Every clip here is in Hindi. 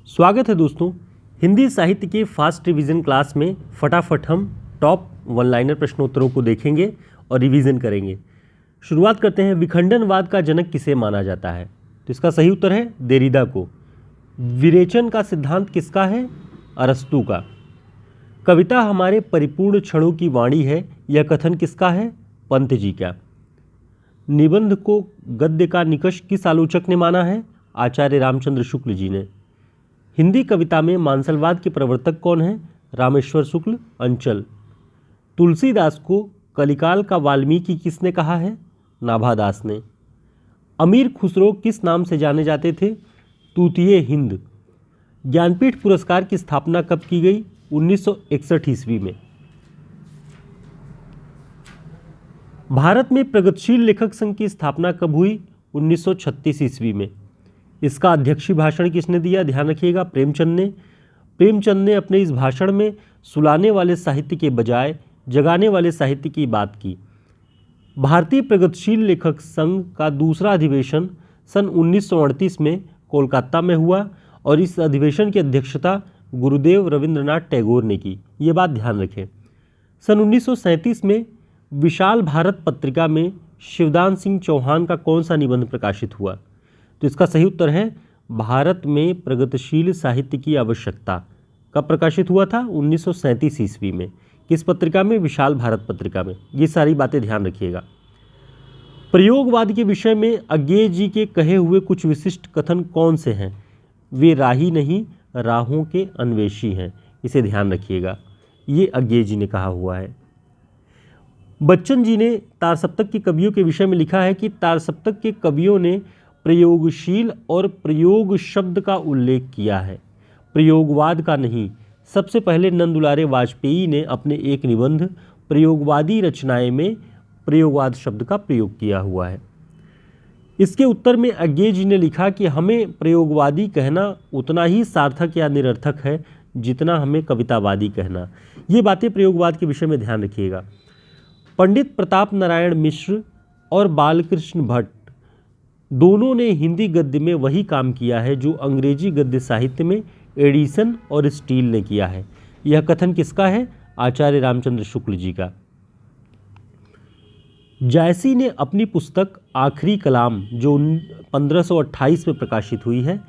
स्वागत है दोस्तों। हिंदी साहित्य के फास्ट रिवीजन क्लास में फटाफट हम टॉप वन लाइनर प्रश्नोत्तरों को देखेंगे और रिवीजन करेंगे। शुरुआत करते हैं। विखंडनवाद का जनक किसे माना जाता है? तो इसका सही उत्तर है देरिदा को। विरेचन का सिद्धांत किसका है? अरस्तू का। कविता हमारे परिपूर्ण क्षणों की वाणी है, यह कथन किसका है? पंत जी का। निबंध को गद्य का निकष किस आलोचक ने माना है? आचार्य रामचंद्र शुक्ल जी ने। हिंदी कविता में मानसलवाद के प्रवर्तक कौन हैं? रामेश्वर शुक्ल, अंचल। तुलसीदास को कलिकाल का वाल्मीकि किसने कहा है? नाभादास ने। अमीर खुसरो किस नाम से जाने जाते थे? तूतिए हिंद। ज्ञानपीठ पुरस्कार की स्थापना कब की गई? 1961 ईस्वी में। भारत में प्रगतिशील लेखक संघ की स्थापना कब हुई? 1936 ईस्वी में। इसका अध्यक्षीय भाषण किसने दिया? ध्यान रखिएगा, प्रेमचंद ने। प्रेमचंद ने अपने इस भाषण में सुलाने वाले साहित्य के बजाय जगाने वाले साहित्य की बात की। भारतीय प्रगतिशील लेखक संघ का दूसरा अधिवेशन सन 1938 में कोलकाता में हुआ और इस अधिवेशन की अध्यक्षता गुरुदेव रविंद्रनाथ टैगोर ने की। ये बात ध्यान रखें। सन 1937 में विशाल भारत पत्रिका में शिवदान सिंह चौहान का कौन सा निबंध प्रकाशित हुआ? तो इसका सही उत्तर है भारत में प्रगतिशील साहित्य की आवश्यकता। कब प्रकाशित हुआ था? 1937 ईस्वी में। किस पत्रिका में? विशाल भारत पत्रिका में। ये सारी बातें ध्यान रखिएगा। प्रयोगवाद के विषय में अज्ञेय जी के कहे हुए कुछ विशिष्ट कथन कौन से हैं? वे राही नहीं, राहों के अन्वेषी हैं। इसे ध्यान रखिएगा, ये अज्ञेय जी ने कहा हुआ है। बच्चन जी ने तारसप्तक के कवियों के विषय में लिखा है कि तारसप्तक के कवियों ने प्रयोगशील और प्रयोग शब्द का उल्लेख किया है, प्रयोगवाद का नहीं। सबसे पहले नंदुलारे वाजपेयी ने अपने एक निबंध प्रयोगवादी रचनाएं में प्रयोगवाद शब्द का प्रयोग किया हुआ है। इसके उत्तर में अज्ञेय जी ने लिखा कि हमें प्रयोगवादी कहना उतना ही सार्थक या निरर्थक है जितना हमें कवितावादी कहना। ये बातें प्रयोगवाद के विषय में ध्यान रखिएगा। पंडित प्रताप नारायण मिश्र और बालकृष्ण भट्ट दोनों ने हिंदी गद्य में वही काम किया है जो अंग्रेजी गद्य साहित्य में एडिसन और स्टील ने किया है। यह कथन किसका है? आचार्य रामचंद्र शुक्ल जी का। जायसी ने अपनी पुस्तक आखिरी कलाम जो 1528 में प्रकाशित हुई है,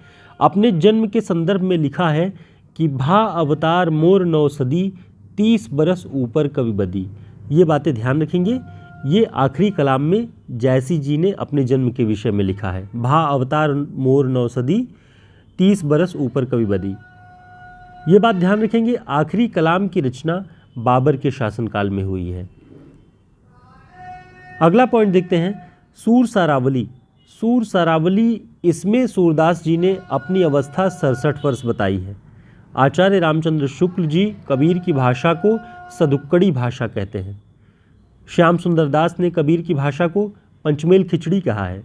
अपने जन्म के संदर्भ में लिखा है कि भा अवतार मोर नौसदी 30 बरस ऊपर कवि बदी। ये बातें ध्यान रखेंगे। ये आखिरी कलाम में जायसी जी ने अपने जन्म के विषय में लिखा है। भा अवतार मोर नौसदी 30 बरस ऊपर कवि बदी। ये बात ध्यान रखेंगे। आखिरी कलाम की रचना बाबर के शासनकाल में हुई है। अगला पॉइंट देखते हैं, सूर सारावली। सूर सारावली, इसमें सूरदास जी ने अपनी अवस्था 67 वर्ष बताई है। आचार्य रामचंद्र शुक्ल जी कबीर की भाषा को सदुक्कड़ी भाषा कहते हैं। श्याम सुंदर दास ने कबीर की भाषा को पंचमेल खिचड़ी कहा है।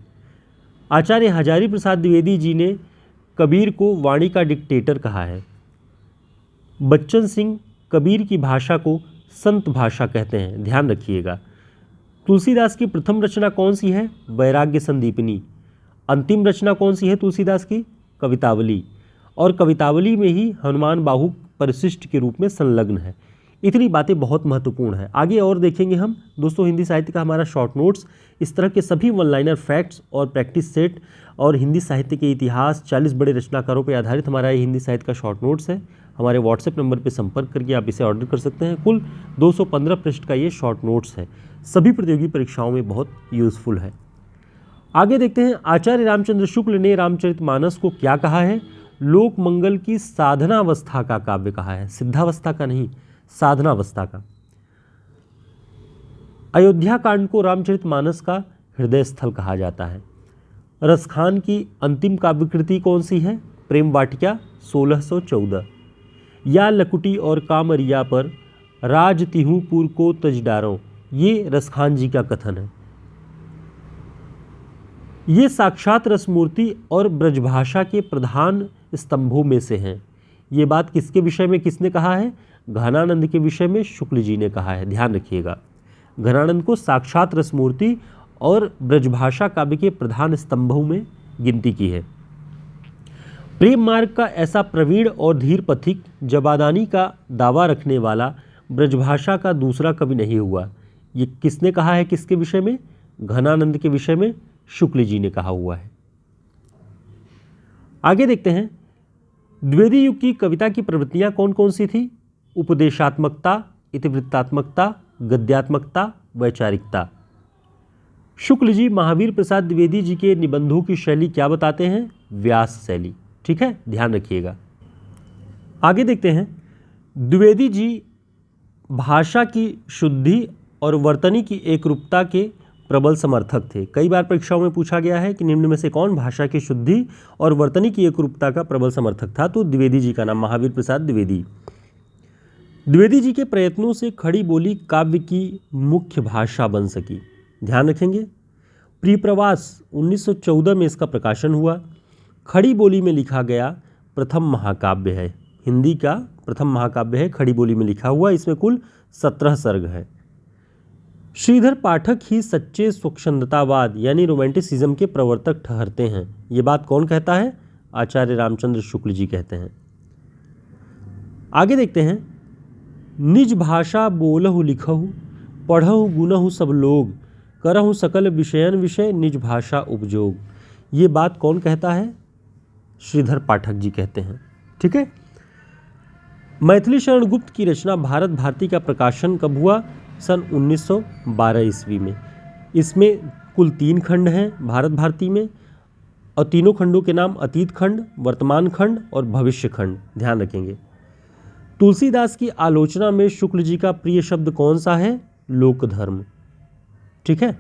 आचार्य हजारी प्रसाद द्विवेदी जी ने कबीर को वाणी का डिक्टेटर कहा है। बच्चन सिंह कबीर की भाषा को संत भाषा कहते हैं, ध्यान रखिएगा। तुलसीदास की प्रथम रचना कौन सी है? वैराग्य संदीपनी। अंतिम रचना कौन सी है तुलसीदास की? कवितावली। और कवितावली में ही हनुमान बाहु परिशिष्ट के रूप में संलग्न है। इतनी बातें बहुत महत्वपूर्ण है। आगे और देखेंगे हम दोस्तों। हिंदी साहित्य का हमारा शॉर्ट नोट्स, इस तरह के सभी वन लाइनर फैक्ट्स और प्रैक्टिस सेट और हिंदी साहित्य के इतिहास 40 बड़े रचनाकारों पर आधारित हमारा ये हिंदी साहित्य का शॉर्ट नोट्स है। हमारे व्हाट्सएप नंबर पर संपर्क करके आप इसे ऑर्डर कर सकते हैं। कुल 215 पृष्ठ का ये शॉर्ट नोट्स है। सभी प्रतियोगी परीक्षाओं में बहुत यूजफुल है। आगे देखते हैं, आचार्य रामचंद्र शुक्ल ने रामचरितमानस को क्या कहा है? लोक मंगल की साधनावस्था का काव्य कहा है, सिद्धावस्था का नहीं, साधनावस्था का। अयोध्या कांड को रामचरितमानस का हृदय स्थल कहा जाता है। रसखान की अंतिम काव्यकृति कौन सी है? प्रेम वाटिका 1614। या लकुटी और कामरिया पर राज तिहूपुर को तजडारों, ये रसखान जी का कथन है। ये साक्षात रसमूर्ति और ब्रजभाषा के प्रधान स्तंभों में से हैं। ये बात किसके विषय में किसने कहा है? घनानंद के विषय में शुक्ल जी ने कहा है, ध्यान रखिएगा। घनानंद को साक्षात रसमूर्ति और ब्रजभाषा काव्य के प्रधान स्तंभों में गिनती की है। प्रेम मार्ग का ऐसा प्रवीण और धीर पथिक जबादानी का दावा रखने वाला ब्रजभाषा का दूसरा कवि नहीं हुआ। ये किसने कहा है, किसके विषय में? घनानंद के विषय में शुक्ल जी ने कहा हुआ है। आगे देखते हैं, द्विवेदी युग की कविता की प्रवृत्तियां कौन कौन सी थी? उपदेशात्मकता, इतिवृत्तात्मकता, गद्यात्मकता, वैचारिकता। शुक्ल जी महावीर प्रसाद द्विवेदी जी के निबंधों की शैली क्या बताते हैं? व्यास शैली। ठीक है, ध्यान रखिएगा। आगे देखते हैं, द्विवेदी जी भाषा की शुद्धि और वर्तनी की एकरूपता के प्रबल समर्थक थे। कई बार परीक्षाओं में पूछा गया है कि निम्न में से कौन भाषा की शुद्धि और वर्तनी की एकरूपता का प्रबल समर्थक था, तो द्विवेदी जी का नाम महावीर प्रसाद द्विवेदी। द्विवेदी जी के प्रयत्नों से खड़ी बोली काव्य की मुख्य भाषा बन सकी। ध्यान रखेंगे, प्रियप्रवास 1914 में इसका प्रकाशन हुआ। खड़ी बोली में लिखा गया प्रथम महाकाव्य है, हिंदी का प्रथम महाकाव्य है, खड़ी बोली में लिखा हुआ। इसमें कुल 17 सर्ग है। श्रीधर पाठक ही सच्चे स्वच्छंदतावाद यानी रोमांटिसिज्म के प्रवर्तक ठहरते हैं। ये बात कौन कहता है? आचार्य रामचंद्र शुक्ल जी कहते हैं। आगे देखते हैं, निज भाषा बोलहु लिखहु पढ़हु गुनहु सब लोग करहु सकल विषयन विषय निज भाषा उपजोग। ये बात कौन कहता है? श्रीधर पाठक जी कहते हैं। ठीक है, मैथिली शरण गुप्त की रचना भारत भारती का प्रकाशन कब हुआ? सन 1912 ईस्वी में। इसमें कुल 3 खंड हैं भारत भारती में, और तीनों खंडों के नाम अतीत खंड, वर्तमान खंड और भविष्य खंड। ध्यान रखेंगे। तुलसीदास की आलोचना में शुक्ल जी का प्रिय शब्द कौन सा है? लोक धर्म। ठीक है,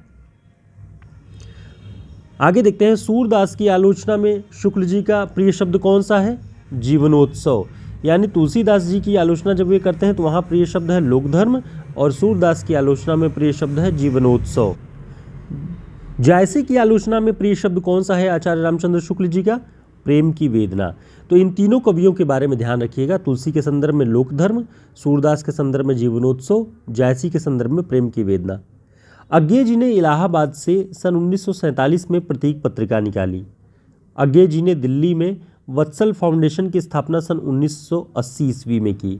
आगे देखते हैं, सूरदास की आलोचना में शुक्ल जी का प्रिय शब्द कौन सा है? जीवनोत्सव। यानी तुलसीदास जी की आलोचना जब वे करते हैं तो वहाँ प्रिय शब्द है लोक धर्म, और सूरदास की आलोचना में प्रिय शब्द है जीवनोत्सव। जायसी की आलोचना में प्रिय शब्द कौन सा है आचार्य रामचंद्र शुक्ल जी का? प्रेम की वेदना। तो इन तीनों कवियों के बारे में ध्यान रखिएगा। तुलसी के संदर्भ में लोक धर्म, सूरदास के संदर्भ में जीवनोत्सव, जायसी के संदर्भ में प्रेम की वेदना। अज्ञे जी ने इलाहाबाद से सन 1947 में प्रतीक पत्रिका निकाली। अज्ञे जी ने दिल्ली में वत्सल फाउंडेशन की स्थापना सन 1980 ईस्वी में की।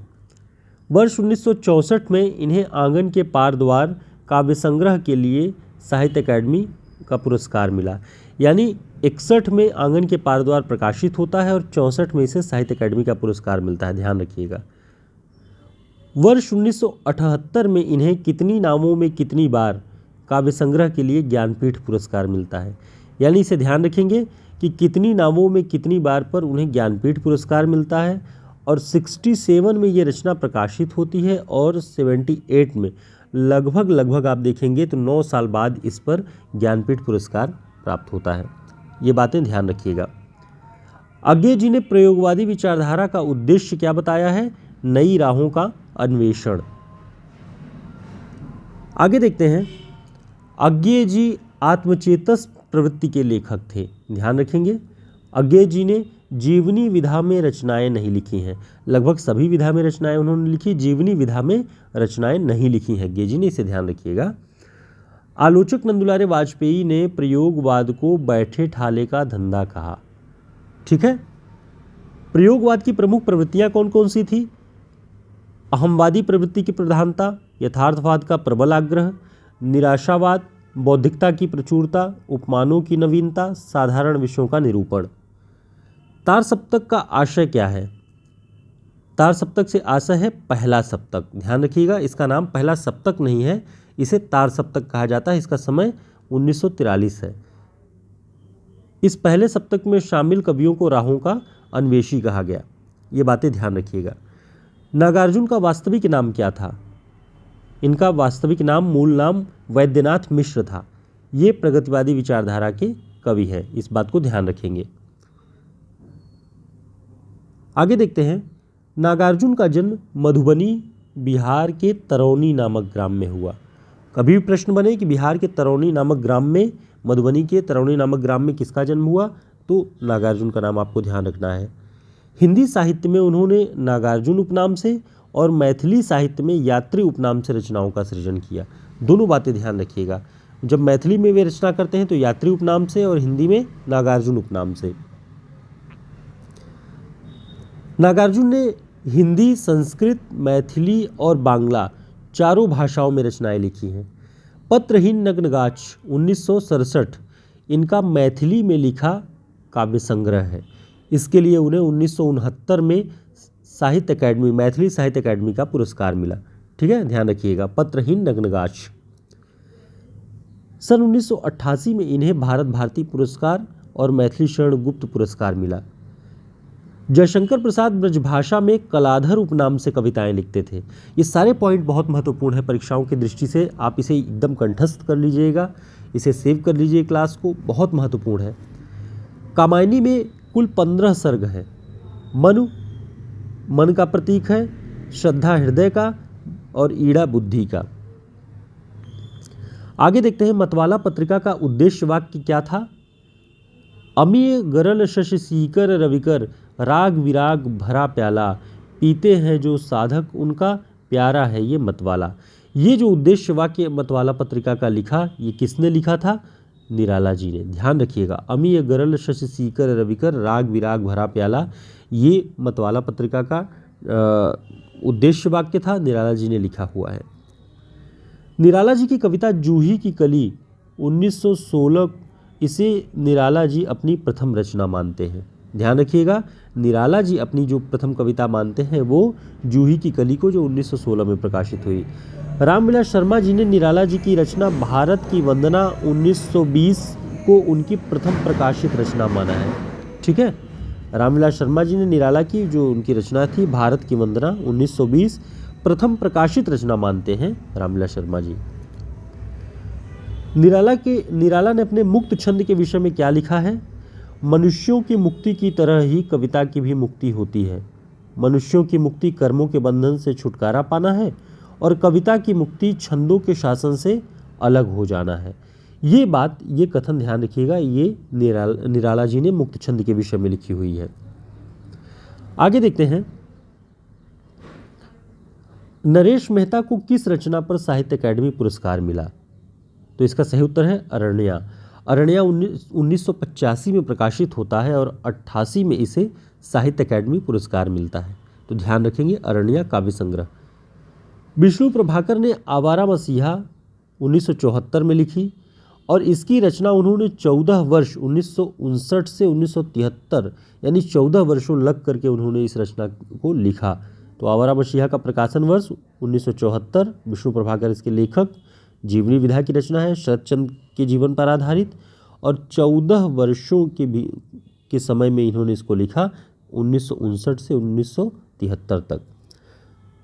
वर्ष 1964 में इन्हें आंगन के पार द्वार काव्य संग्रह के लिए साहित्य अकादमी का पुरस्कार मिला। यानी 61 में आंगन के पार द्वार प्रकाशित होता है और 64 में इसे साहित्य अकादमी का पुरस्कार मिलता है। ध्यान रखिएगा। वर्ष 1978 में इन्हें कितनी नामों में कितनी बार काव्य संग्रह के लिए ज्ञानपीठ पुरस्कार मिलता है। यानी इसे ध्यान रखेंगे कि कितनी नामों में कितनी बार पर उन्हें ज्ञानपीठ पुरस्कार मिलता है। और 67 में ये रचना प्रकाशित होती है और 78 में लगभग आप देखेंगे तो 9 साल बाद इस पर ज्ञानपीठ पुरस्कार प्राप्त होता है। ये बातें ध्यान रखिएगा। अज्ञे जी ने प्रयोगवादी विचारधारा का उद्देश्य क्या बताया है? नई राहों का अन्वेषण। आगे देखते हैं, अज्ञे जी आत्मचेतस प्रवृत्ति के लेखक थे। ध्यान रखेंगे, अज्ञे जी ने जीवनी विधा में रचनाएं नहीं लिखी हैं। लगभग सभी विधा में रचनाएं उन्होंने लिखी, जीवनी विधा में रचनाएं नहीं लिखी हैं अज्ञे जी ने, इसे ध्यान रखिएगा। आलोचक नंदुलारे वाजपेयी ने प्रयोगवाद को बैठे ठाले का धंधा कहा। ठीक है, प्रयोगवाद की प्रमुख प्रवृत्तियां कौन कौन सी थी? अहमवादी प्रवृत्ति की प्रधानता, यथार्थवाद का प्रबल आग्रह, निराशावाद, बौद्धिकता की प्रचुरता, उपमानों की नवीनता, साधारण विषयों का निरूपण। तार सप्तक का आशय क्या है? तार सप्तक से आशय है पहला सप्तक। ध्यान रखिएगा, इसका नाम पहला सप्तक नहीं है, इसे तार सप्तक कहा जाता है। इसका समय 1943 है। इस पहले सप्तक में शामिल कवियों को राहों का अन्वेषी कहा गया। ये बातें ध्यान रखिएगा। नागार्जुन का वास्तविक नाम क्या था? इनका वास्तविक नाम, मूल नाम वैद्यनाथ मिश्र था। ये प्रगतिवादी विचारधारा के कवि हैं, इस बात को ध्यान रखेंगे। आगे देखते हैं, नागार्जुन का जन्म मधुबनी बिहार के तरौनी नामक ग्राम में हुआ। कभी भी प्रश्न बने कि बिहार के तरौनी नामक ग्राम में, मधुबनी के तरौनी नामक ग्राम में किसका जन्म हुआ, तो नागार्जुन का नाम आपको ध्यान रखना है। हिंदी साहित्य में उन्होंने नागार्जुन उपनाम से और मैथिली साहित्य में यात्री उपनाम से रचनाओं का सृजन किया। दोनों बातें ध्यान रखिएगा। जब मैथिली में वे रचना करते हैं तो यात्री उपनाम से और हिंदी में नागार्जुन उपनाम से। नागार्जुन ने हिंदी, संस्कृत, मैथिली और बांग्ला चारों भाषाओं में रचनाएं लिखी हैं। पत्रहीन नग्नगाछ 1967 इनका मैथिली में लिखा काव्य संग्रह है। इसके लिए उन्हें 1969 में साहित्य अकादमी, मैथिली साहित्य अकादमी का पुरस्कार मिला। ठीक है, ध्यान रखिएगा, पत्रहीन नग्नगाछ। सन 1988 में इन्हें भारत भारती पुरस्कार और मैथिली शरण गुप्त पुरस्कार मिला। जयशंकर प्रसाद ब्रजभाषा में कलाधर उपनाम से कविताएं लिखते थे। ये सारे पॉइंट बहुत महत्वपूर्ण है परीक्षाओं की दृष्टि से, आप इसे एकदम कंठस्थ कर लीजिएगा, इसे सेव कर लीजिए क्लास को, बहुत महत्वपूर्ण है। कामायनी में कुल 15 सर्ग हैं। मनु मन का प्रतीक है, श्रद्धा हृदय का और ईड़ा बुद्धि का। आगे देखते हैं, मतवाला पत्रिका का उद्देश्य वाक्य क्या था? अमीय गरल शशि सीकर रविकर, राग विराग भरा प्याला, पीते हैं जो साधक उनका प्यारा है ये मतवाला। ये जो उद्देश्य वाक्य मतवाला पत्रिका का लिखा, ये किसने लिखा था? निराला जी ने। ध्यान रखिएगा, अमीय गरल शशि सीकर रविकर, राग विराग भरा प्याला, ये मतवाला पत्रिका का उद्देश्य वाक्य था, निराला जी ने लिखा हुआ है। निराला जी की कविता जूही की कली 1916, इसे निराला जी अपनी प्रथम रचना मानते हैं। ध्यान रखिएगा, निराला जी अपनी जो प्रथम कविता मानते हैं वो जूही की कली को, जो 1916 में प्रकाशित हुई। रामविलास शर्मा जी ने निराला जी की रचना भारत की वंदना 1920 को उनकी प्रथम प्रकाशित रचना माना है। ठीक है, रामविलास शर्मा जी ने निराला की जो उनकी रचना थी भारत की वंदना 1920 प्रथम प्रकाशित रचना मानते हैं रामविलास शर्मा जी। निराला ने अपने मुक्त छंद के विषय में क्या लिखा है? मनुष्यों की मुक्ति की तरह ही कविता की भी मुक्ति होती है। मनुष्यों की मुक्ति कर्मों के बंधन से छुटकारा पाना है और कविता की मुक्ति छंदों के शासन से अलग हो जाना है। ये बात, ये कथन ध्यान रखिएगा, ये निराला जी ने मुक्त छंद के विषय में लिखी हुई है। आगे देखते हैं, नरेश मेहता को किस रचना पर साहित्य अकादमी पुरस्कार मिला? तो इसका सही उत्तर है अरण्या। अरण्या 1985 में प्रकाशित होता है और 88 में इसे साहित्य अकादमी पुरस्कार मिलता है। तो ध्यान रखेंगे, अरण्या काव्य संग्रह। विष्णु प्रभाकर ने आवारा मसीहा 1974 में लिखी और इसकी रचना उन्होंने 14 वर्ष 1959 से 1973 यानी 14 वर्षों लग करके उन्होंने इस रचना को लिखा। तो आवारा मसीहा का प्रकाशन वर्ष 1974, विष्णु प्रभाकर इसके लेखक, जीवनी विधा की रचना है, शरतचंद्र के जीवन पर आधारित, और 14 वर्षों के समय में इन्होंने इसको लिखा, 1959 से 1973 तक।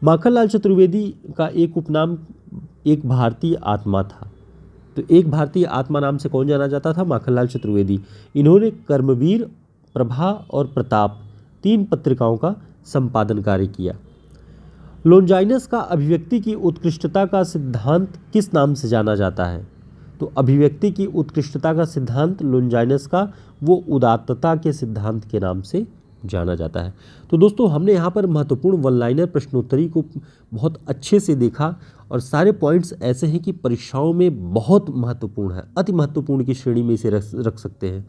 माखनलाल चतुर्वेदी का एक उपनाम एक भारतीय आत्मा था। तो एक भारतीय आत्मा नाम से कौन जाना जाता था? माखनलाल चतुर्वेदी। इन्होंने कर्मवीर, प्रभा और प्रताप 3 पत्रिकाओं का संपादन कार्य किया। लोंजाइनस का अभिव्यक्ति की उत्कृष्टता का सिद्धांत किस नाम से जाना जाता है? तो अभिव्यक्ति की उत्कृष्टता का सिद्धांत लोंजाइनस का वो उदात्तता के सिद्धांत के नाम से जाना जाता है। तो दोस्तों, हमने यहाँ पर महत्वपूर्ण वन लाइनर प्रश्नोत्तरी को बहुत अच्छे से देखा और सारे पॉइंट्स ऐसे हैं कि परीक्षाओं में बहुत महत्वपूर्ण है, अति महत्वपूर्ण की श्रेणी में इसे रख सकते हैं।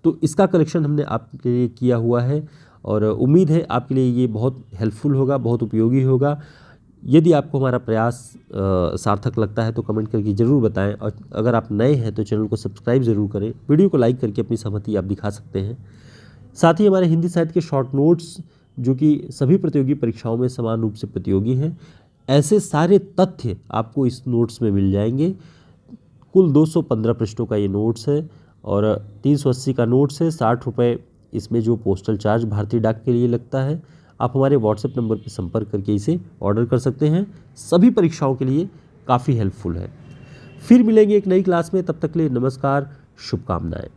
तो इसका कलेक्शन हमने आपके लिए किया हुआ है और उम्मीद है आपके लिए ये बहुत हेल्पफुल होगा, बहुत उपयोगी होगा। यदि आपको हमारा प्रयास सार्थक लगता है तो कमेंट करके ज़रूर बताएं और अगर आप नए हैं तो चैनल को सब्सक्राइब ज़रूर करें। वीडियो को लाइक करके अपनी सहमति आप दिखा सकते हैं। साथ ही हमारे हिंदी साहित्य के शॉर्ट नोट्स, जो कि सभी प्रतियोगी परीक्षाओं में समान रूप से प्रतियोगी हैं, ऐसे सारे तथ्य आपको इस नोट्स में मिल जाएंगे। कुल 215 पृष्ठों का ये नोट्स है और 380 का नोट्स है। 60 रुपये इसमें जो पोस्टल चार्ज भारतीय डाक के लिए लगता है। आप हमारे व्हाट्सएप नंबर पर संपर्क करके इसे ऑर्डर कर सकते हैं। सभी परीक्षाओं के लिए काफ़ी हेल्पफुल है। फिर मिलेंगे एक नई क्लास में, तब तक के लिए नमस्कार, शुभकामनाएं।